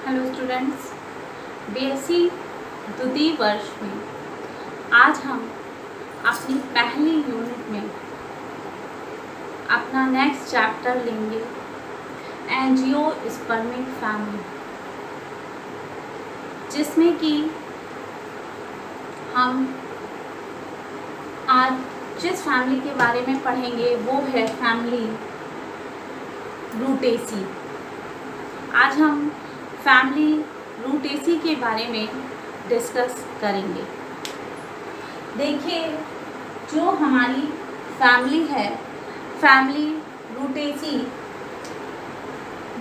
Hello students, BSc द्वितीय वर्ष में आज हम अपनी पहली यूनिट में अपना नेक्स्ट चैप्टर लेंगे एंजियोस्पर्मिक फैमिली, जिसमें कि हम आज जिस फैमिली के बारे में पढ़ेंगे वो है फैमिली रूटेसी। आज हम फैमिली रूटेसी के बारे में डिस्कस करेंगे। देखिए, जो हमारी फैमिली है, फैमिली रूटेसी,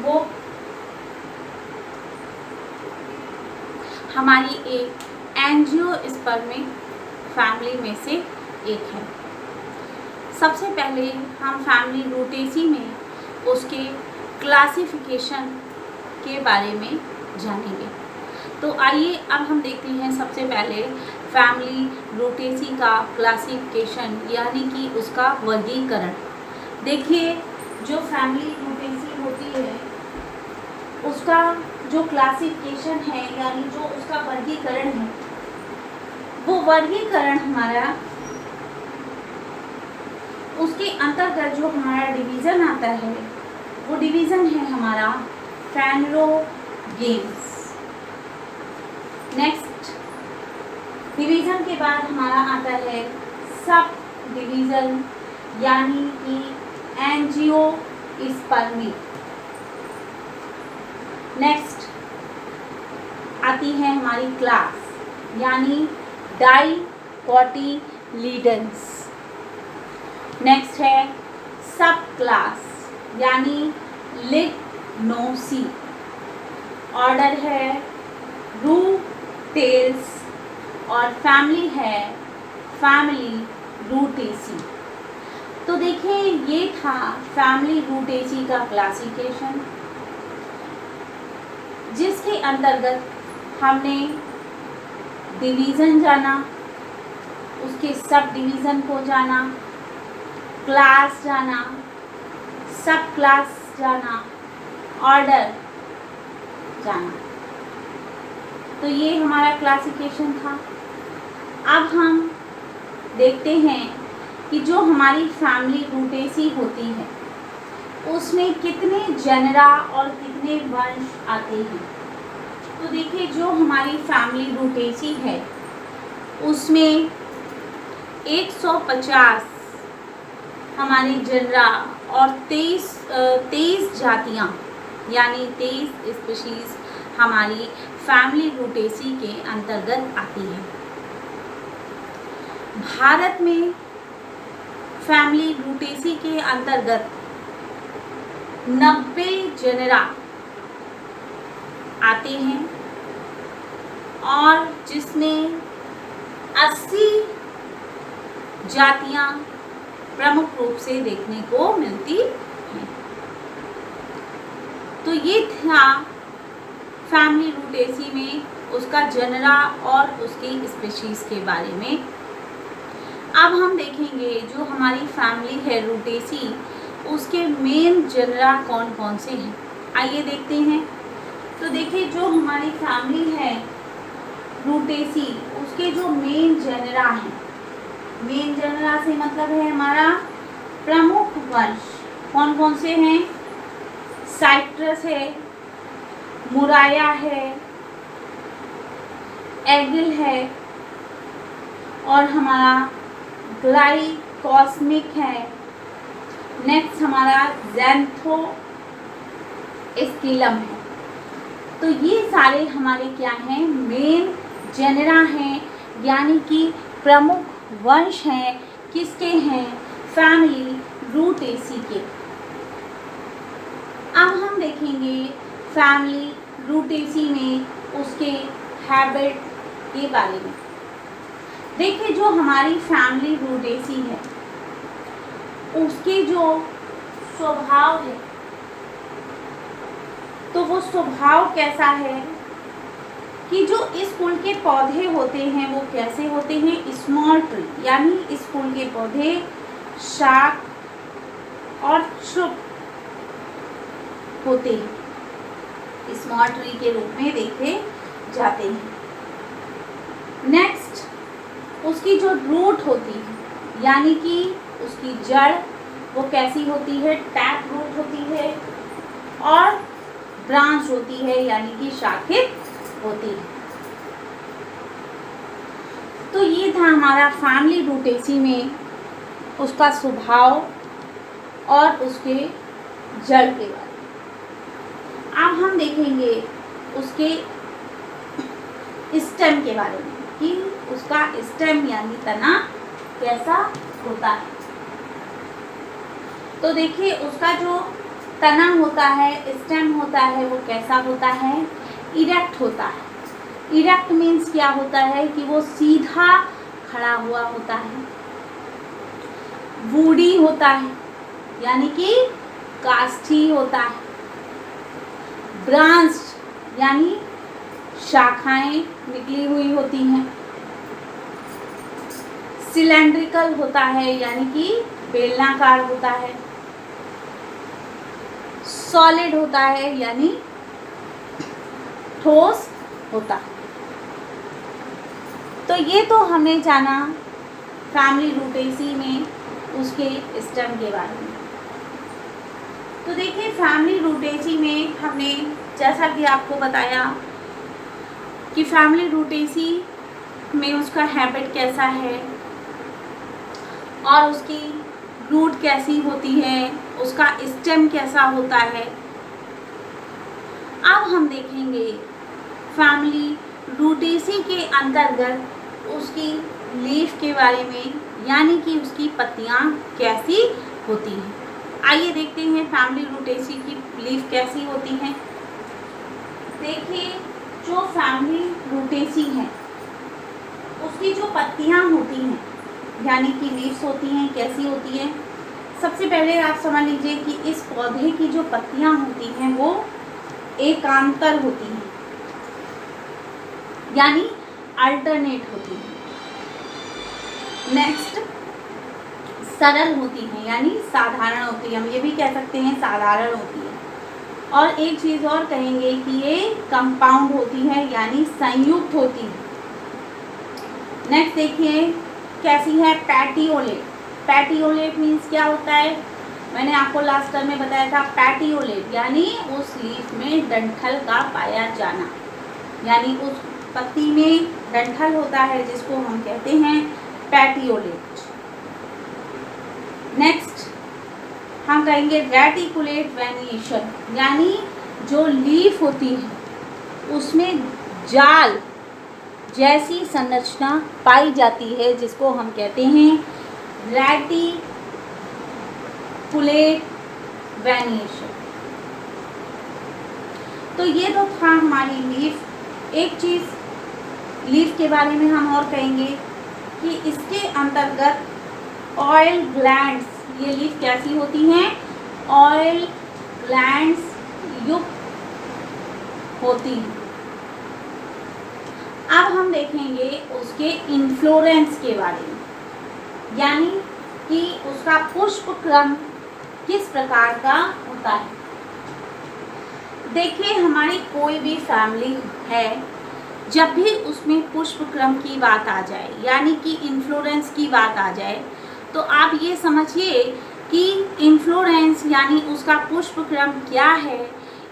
वो हमारी एक एंजियोस्पर्मिक फैमिली में से एक है। सबसे पहले हम फैमिली रूटेसी में उसके क्लासिफिकेशन के बारे में जानेंगे। तो आइए अब हम देखते हैं सबसे पहले फैमिली रूटेसी का क्लासिफिकेशन, यानी कि उसका वर्गीकरण। देखिए, जो फैमिली रूटेसी होती है उसका जो क्लासिफिकेशन है, यानी जो उसका वर्गीकरण है, वो वर्गीकरण हमारा उसके अंतर्गत जो हमारा डिवीज़न आता है वो डिवीज़न है हमारा फैनरोगेम्स। नेक्स्ट डिवीज़न के बाद हमारा आता है सब डिवीज़न, यानी कि एंजियोस्पर्मी। नेक्स्ट आती है हमारी क्लास, यानी डाइकोटिलीडन्स। नेक्स्ट है सब क्लास, यानी लिग्नोसी। ऑर्डर है रूटेल्स और फैमिली है फैमिली रूटेसी। तो देखिए, ये था फैमिली रूटेसी का क्लासिफिकेशन, जिसके अंतर्गत हमने डिवीज़न जाना, उसके सब डिवीज़न को जाना, क्लास जाना, सब क्लास जाना, ऑर्डर जाना। तो ये हमारा क्लासिफिकेशन था। अब हम देखते हैं कि जो हमारी फैमिली रूटेसी होती है उसमें कितने जेनरा और कितने वंश आते हैं। तो देखिए, जो हमारी फैमिली रूटेसी है उसमें 150 हमारी जेनरा और 23 जातियाँ, यानी 23 स्पीशीज़ हमारी फैमिली रूटेसी के अंतर्गत आती है। भारत में फैमिली रूटेसी के अंतर्गत 90 जेनरा आते हैं और जिसमें 80 जातियां प्रमुख रूप से देखने को मिलती हैं। तो ये था फैमिली रूटेसी में उसका जेनरा और उसकी स्पीशीज़ के बारे में। अब हम देखेंगे जो हमारी फैमिली है रूटेसी, उसके मेन जेनरा कौन कौन से हैं। आइए देखते हैं। तो देखिए, जो हमारी फैमिली है रूटेसी, उसके जो मेन जेनरा हैं, मेन जेनरा से मतलब है हमारा प्रमुख वंश कौन कौन से हैं। साइट्रस है, मुराया है, एगिल है और हमारा ग्लाइकोस्मिक है। नेक्स्ट हमारा ज़ैंथोस्किलम है। तो ये सारे हमारे क्या हैं, मेन जेनरा हैं, यानी कि प्रमुख वंश हैं। किसके हैं, फैमिली रूटेसी के। अब हम देखेंगे फैमिली रूटेसी में उसके हैबिट के बारे में। देखिए, जो हमारी फैमिली रूटेसी है उसके जो स्वभाव है, तो वो स्वभाव कैसा है कि जो इस कुल के पौधे होते हैं वो कैसे होते हैं, स्मॉल ट्री, यानी इस कुल के पौधे शाक और श्रुप होते हैं। स्मॉल ट्री के रूप में देखे जाते हैं। नेक्स्ट, उसकी जो रूट होती है यानी कि उसकी जड़ वो कैसी होती है, टैप रूट होती है, और ब्रांच होती है यानी कि शाखित होती है। तो ये था हमारा फैमिली रूटेसी में उसका स्वभाव और उसके जड़ के बारे में। अब हम देखेंगे उसके स्टेम के बारे में कि उसका स्टेम यानी तना कैसा होता है। तो देखिए उसका जो तना होता है, स्टेम होता है, वो कैसा होता है, इरेक्ट होता है। इरेक्ट मीन्स क्या होता है कि वो सीधा खड़ा हुआ होता है। वुडी होता है यानी कि काष्ठी होता है। ब्रांच यानी शाखाएं निकली हुई होती हैं। सिलेंड्रिकल होता है यानी कि बेलनाकार होता है। सॉलिड होता है यानी ठोस होता है। तो ये तो हमने जाना फैमिली रूटेसी में उसके स्टेम के बारे में। तो देखिए फैमिली रूटेसी में हमने जैसा कि आपको बताया कि फैमिली रूटेसी में उसका हैबिट कैसा है और उसकी रूट कैसी होती है, उसका स्टेम कैसा होता है। अब हम देखेंगे फैमिली रूटेसी के अंतर्गत उसकी लीफ के बारे में यानी कि उसकी पत्तियां कैसी होती हैं। आइए देखते हैं फैमिली रूटेसी की लीफ कैसी होती हैं। देखिए जो फैमिली रूटेसी है उसकी जो पत्तियां होती हैं यानी कि लीव्स होती हैं कैसी होती हैं। सबसे पहले आप समझ लीजिए कि इस पौधे की जो पत्तियां होती हैं वो एकांतर होती हैं यानी अल्टरनेट होती हैं। नेक्स्ट, सरल होती हैं यानी साधारण होती है, हम ये भी कह सकते हैं साधारण होती है। और एक चीज़ और कहेंगे कि ये कंपाउंड होती है यानी संयुक्त होती है। नेक्स्ट देखिए कैसी है, पैटियोलेट। पैटियोलेट मीन्स क्या होता है, मैंने आपको लास्ट टाइम में बताया था। पैटियोलेट यानी उस लीफ में डंठल का पाया जाना, यानी उस पत्ती में डंठल होता है जिसको हम कहते हैं पैटियोलेट। नेक्स्ट हम कहेंगे रेटिकुलेट वेनिएशन यानी जो लीफ होती है उसमें जाल जैसी संरचना पाई जाती है जिसको हम कहते हैं रेटिकुलेट वेनिएशन। तो ये तो था हमारी लीफ। एक चीज़ लीफ के बारे में हम और कहेंगे कि इसके अंतर्गत ऑयल ग्लैंड्स, ये लीफ कैसी होती हैं, ऑयल ग्लैंड्स युक्त होती हैं। अब हम देखेंगे उसके इन्फ्लोरेंस के बारे में यानी कि उसका पुष्प क्रम किस प्रकार का होता है। देखिए हमारी कोई भी फैमिली है, जब भी उसमें पुष्प क्रम की बात आ जाए यानी कि इन्फ्लोरेंस की बात आ जाए तो आप ये समझिए कि इन्फ्लोरेंस यानी उसका पुष्प क्रम क्या है,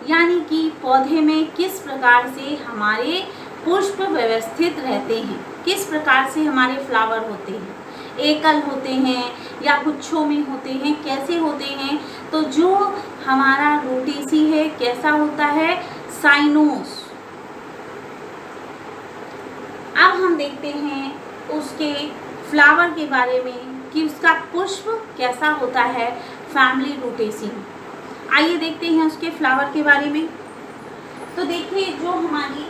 यानी कि पौधे में किस प्रकार से हमारे पुष्प व्यवस्थित रहते हैं, किस प्रकार से हमारे फ्लावर होते हैं, एकल होते हैं या गुच्छों में होते हैं, कैसे होते हैं। तो जो हमारा रूटेसी है कैसा होता है, साइनोस। अब हम देखते हैं उसके फ्लावर के बारे में कि उसका पुष्प कैसा होता है फैमिली रूटेसी में। आइए देखते हैं उसके फ्लावर के बारे में। तो देखिए जो हमारी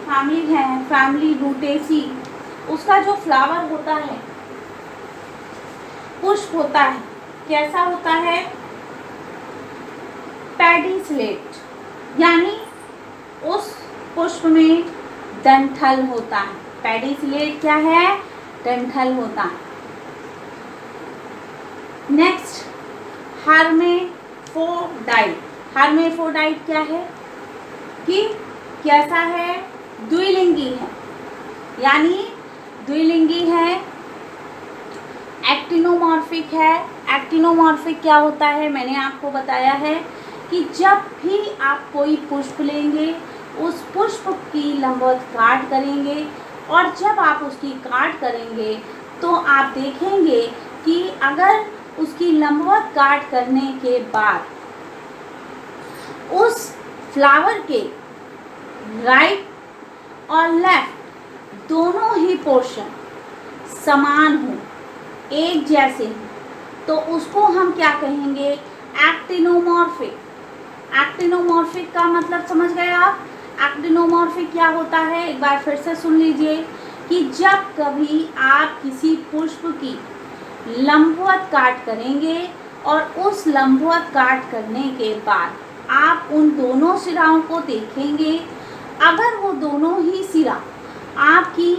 फैमिली है फैमिली रूटेसी, उसका जो फ्लावर होता है, पुष्प होता है, कैसा होता है, पेडिसलेट यानी उस पुष्प में डंठल होता है। पेडिसलेट क्या है, डंठल होता है। नेक्स्ट हर्मेफोडाइट। हर्मेफोडाइट क्या है, कि कैसा है, द्विलिंगी है, यानी द्विलिंगी है, एक्टिनोमॉर्फिक है। एक्टिनोमॉर्फिक क्या होता है, मैंने आपको बताया है कि जब भी आप कोई पुष्प लेंगे उस पुष्प की लंबवत काट करेंगे, और जब आप उसकी काट करेंगे तो आप देखेंगे कि अगर उसकी लंबवत काट करने के बाद उस फ्लावर के राइट और लेफ्ट दोनों ही पोर्शन समान हो, एक जैसे हो, तो उसको हम क्या कहेंगे, एक्टिनोमॉर्फिक। एक्टिनोमॉर्फिक का मतलब समझ गए आप। एक्टिनोमॉर्फिक क्या होता है, एक बार फिर से सुन लीजिए कि जब कभी आप किसी पुष्प की लंबवत काट करेंगे और उस लंबवत काट करने के बाद आप उन दोनों सिराओं को देखेंगे, अगर वो दोनों ही सिरा आपकी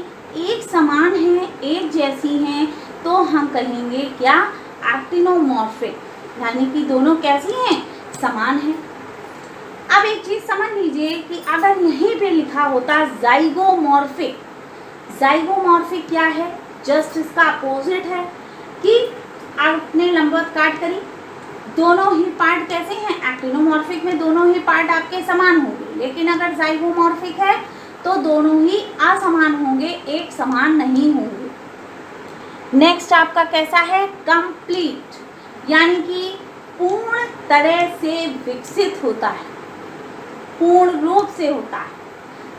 एक समान है, एक जैसी हैं, तो हम कहेंगे क्या, एक्टिनोमॉर्फिक, यानी कि दोनों कैसी हैं, समान हैं। अब एक चीज़ समझ लीजिए कि अगर यहीं पे लिखा होता ज़ाइगोमॉर्फिक, ज़ाइगोमॉर्फिक क्या है, जस्ट इसका अपोजिट है कि आपने लंबवत काट करी, दोनों ही पार्ट कैसे हैं, एक्टिनोमॉर्फिक में दोनों ही पार्ट आपके समान होंगे, लेकिन अगर ज़ाइगोमॉर्फिक है तो दोनों ही असमान होंगे, एक समान नहीं होंगे। नेक्स्ट आपका कैसा है, कंप्लीट, यानी कि पूर्ण तरह से विकसित होता है, पूर्ण रूप से होता है,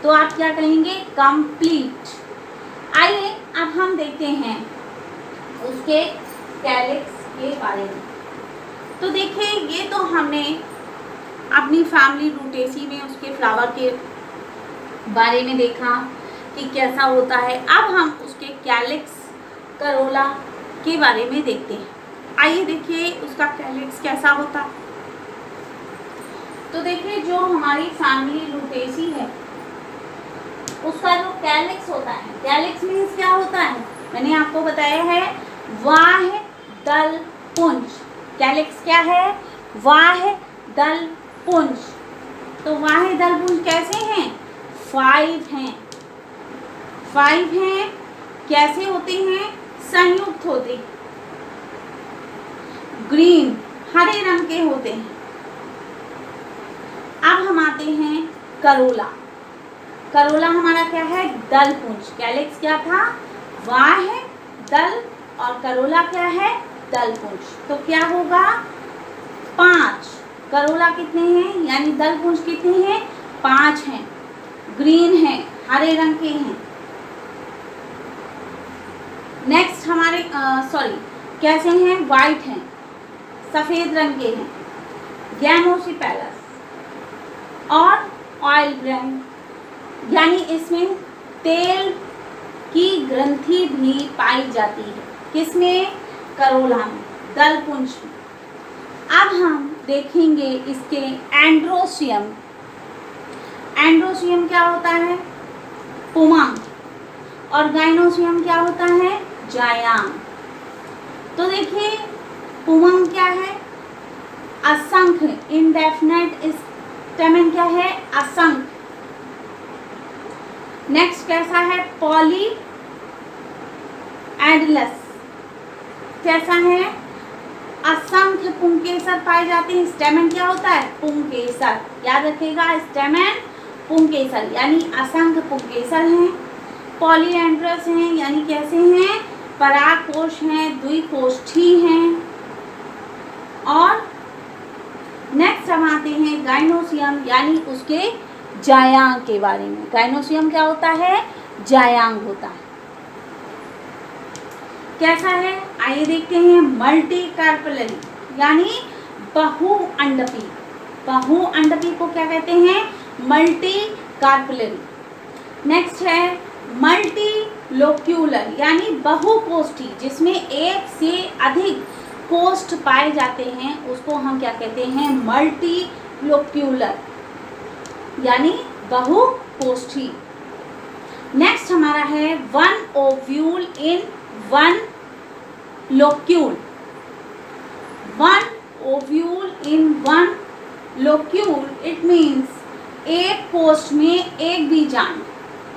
तो आप क्या कहेंगे, कंप्लीट। आइए अब हम देखते हैं उसके कैलिक्स के बारे में। तो देखिए, ये तो हमने अपनी फैमिली रूटेसी में उसके फ्लावर के बारे में देखा कि कैसा होता है। अब हम उसके कैलिक्स, करोला के बारे में देखते हैं। आइए देखिए उसका कैलिक्स कैसा होता है। तो देखिए, जो हमारी फैमिली रूटेसी है उसका जो कैलिक्स होता है, कैलिक्स मीन्स क्या होता है, मैंने आपको बताया है, बाह्य दल पुंज। कैलिक्स क्या है, बाह्य दल पुंज। तो बाह्य दल पुंज कैसे हैं, 5 हैं, 5 हैं। कैसे होते हैं, संयुक्त होते हैं, ग्रीन, हरे रंग के होते हैं। अब हम आते हैं करोला। करोला हमारा क्या है, दल पुंज। कैलिक्स क्या था, बाह्य दल, और करोला क्या है, दल पुंज। तो क्या होगा, 5। करोला कितने हैं, यानी दल पुंज कितने हैं, 5 हैं, ग्रीन हैं, हरे रंग के हैं। नेक्स्ट हमारे कैसे हैं, वाइट हैं, सफ़ेद रंग के हैं, गैमोसिपेलस और ऑयल ग्लैंड, यानी इसमें तेल की ग्रंथि भी पाई जाती है। किसमें, करोला में, दल पुंज में। अब हम देखेंगे इसके एंड्रोसियम। एंड्रोसियम क्या होता है, पुमांग, और गाइनोसियम क्या होता है, जायांग। तो देखिए, पुमांग क्या है, असंख्य, इंडेफिनेट स्टेमन क्या है, असंख्य। नेक्स्ट कैसा है, पॉली एडलस, कैसा है, असंख्य पुंकेसर पाए जाते हैं। स्टेमन क्या होता है, पुंकेसर, याद रखिएगा, स्टेमन पुंकेसर, यानी असंख्य पुंकेसर हैं। पॉलीएंड्रस हैं, यानी कैसे हैं, परागकोश हैं, द्विकोष्ठी हैं। और नेक्स्ट हम आते हैं गाइनोसियम, यानी उसके जायांग के बारे में। गाइनोसियम क्या होता है, जायांग होता है। कैसा है, आइए देखते हैं, मल्टी कार्पेलरी, यानी बहुअंडपी। बहुअंडपी को क्या कहते हैं, मल्टी कार्पेलरी। नेक्स्ट है मल्टी लोक्यूलर, यानी बहुकोष्ठी, जिसमें एक से अधिक कोष्ठ पाए जाते हैं, उसको हम क्या कहते हैं, मल्टी लोक्यूलर, यानी बहुकोष्ठी। नेक्स्ट हमारा है one ovule in one locule. One ovule in one locule, it means एक कोष्ठ में एक बीजांड,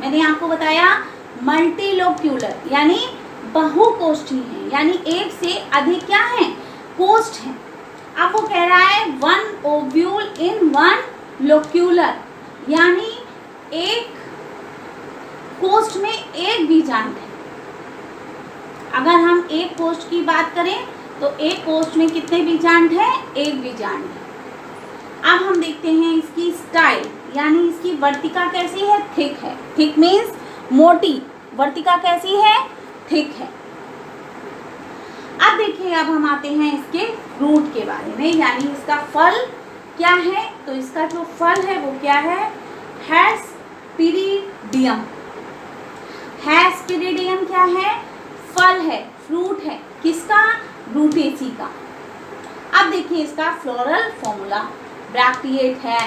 मैंने आपको बताया मल्टीलोक्यूलर यानी बहुकोष्ठी है, यानी एक से अधिक क्या है, कोष्ठ है। अब वो कह रहा है वन ओव्यूल इन वन लोक्यूलर, यानी एक कोष्ठ में एक बीजांड है। अगर हम एक कोष्ठ की बात करें तो एक कोष्ठ में कितने बीजांड है, एक बीजांड है। अब हम देखते हैं इसकी स्टाइल, यानी इसकी वर्तिका कैसी है, थिक है। थिक मीन्स मोटी, वर्तिका कैसी है, थिक है। अब देखिए, अब हम आते हैं इसके फ्रूट के बारे में, यानी इसका फल क्या है। तो इसका जो फल है वो क्या है, हेस्पिरिडियम। हेस्पिरिडियम क्या है, फल है, फ्रूट है, किसका, रूटेसी का। अब देखिए इसका फ्लोरल फॉर्मूला, ब्रैक्टिएट है,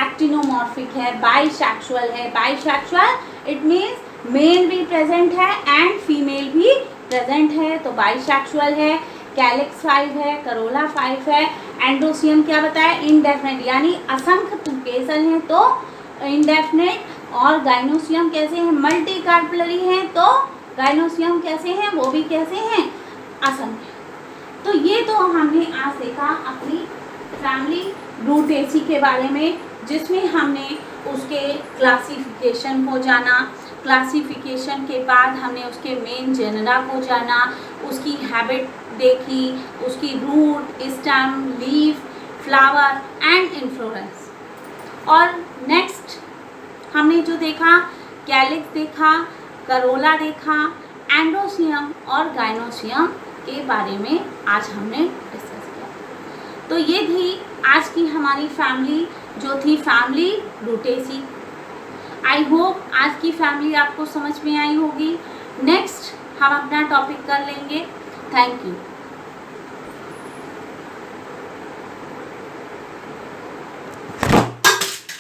एक्टिनोमॉर्फिक है, बाइसेक्सुअल है। बाइसेक्सुअल इट मीन्स मेल भी प्रेजेंट है एंड फीमेल भी प्रेजेंट है, तो बाइसेक्सुअल है। कैलिक्स 5 है, करोला 5 है। एंडोसियम क्या बताया, इनडेफिनेट यानी असंख्य पुंकेसर हैं तो इनडेफिनेट। और गाइनोसियम कैसे हैं, मल्टी कार्पेलरी हैं, तो गाइनोसियम कैसे हैं, वो भी कैसे हैं, असंख्य। तो ये तो हमने आज देखा अपनी फैमिली रूटेसी के बारे में, जिसमें हमने उसके क्लासिफिकेशन को जाना। क्लासिफिकेशन के बाद हमने उसके मेन जेनरा को जाना, उसकी हैबिट देखी, उसकी root, stem, leaf, flower and inflorescence. और नेक्स्ट हमने जो देखा, कैलिक्स देखा, करोला देखा, एंडोसियम और गाइनोसियम के बारे में आज हमने डिस्कस किया। तो ये थी आज की हमारी फैमिली, जो थी फैमिली रूटेसी। आई होप आज की फैमिली आपको समझ में आई होगी। नेक्स्ट हम अपना टॉपिक कर लेंगे। Thank you.